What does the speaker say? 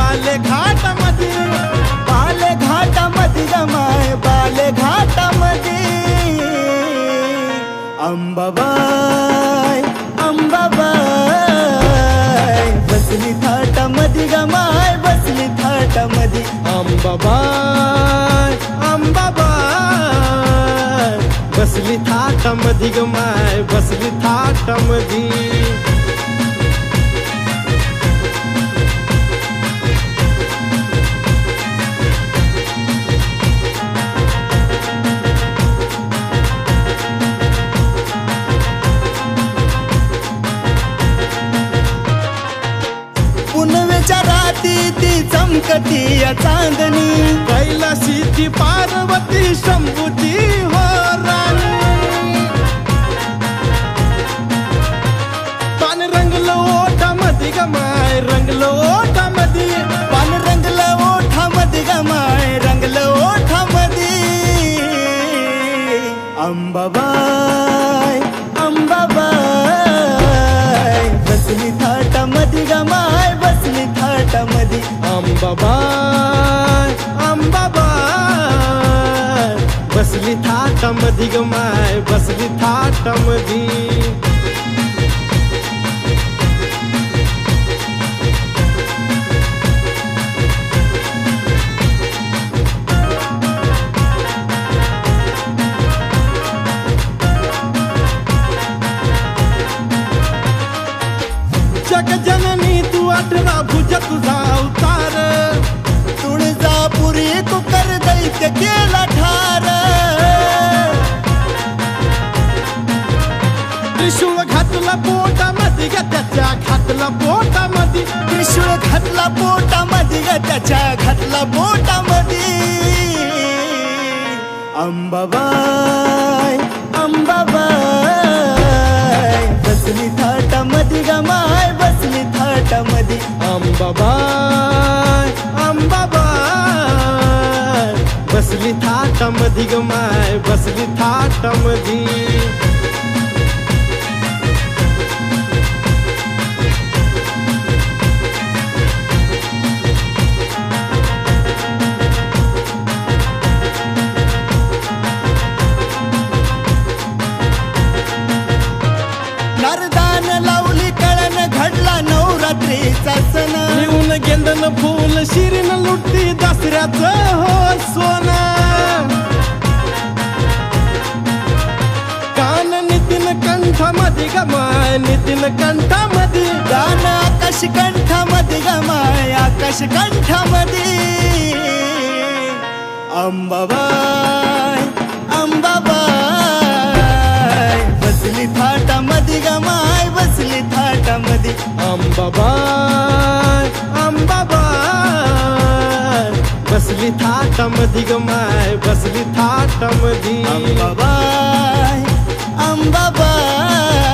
बालेघाटामध्ये बालेघाटामध्ये गमाय बालेघाटामध्ये अंबाबाई अंबाबाई बसली थाटामध्ये गमाय बसली थाटामध्ये अंबाबाई अंबाबाई बसली थाटामध्ये ग माय बसली थाटामध्ये पुनवेच्या राती ती चमकती या चांदणी कैलासी ती पार्वती शंभूची हो राणी पान रंगलं ओठामध्ये ग माय रंगलं ओठामध्ये पान रंगलं ओठामध्ये गमाय रंगलं ओठामध्ये अंबाबाई अंबाबाई बसली थाटामध्ये गमाय बसली थाटामध्ये अंबाबाई अंबाबाई बसली थाटामध्ये ग माय बसली थाटामध्ये जगजननी तू 18 भुज तुझा अवतार तुळजापुरी तू कर दैत्य केला ठार त्रिशूळ घातला पोटामध्ये ग त्याच्या घातला पोटामध्ये त्रिशूळ घातला पोटामध्ये ग त्याच्या घातला पोटामध्ये अंबाबाई अंबाबाई बसली थाटामध्ये गमाय बसली थाटामध्ये अंबाबाई अंबाबाई बसली थाटामध्ये ग माय बसली थाटामध्ये नरदान लावली कळण घडला नवरात्रीचा सण लिहून गेंदन फूल शिरीन लुटती दसऱ्याचं हो सोना कान नितीन कंठामध्ये ग माय नितीन कंठामध्ये गाण आकाश कंठामध्ये गमाय आकाश कंठामध्ये अंबाबाई अंबाबाई बसली थाटामध्ये गमाय बसली थाटामध्ये अंबाबाई अंबाबाई बसली थाटामध्ये ग माय बसली थाटामध्ये अंबाबाई अंबाबाई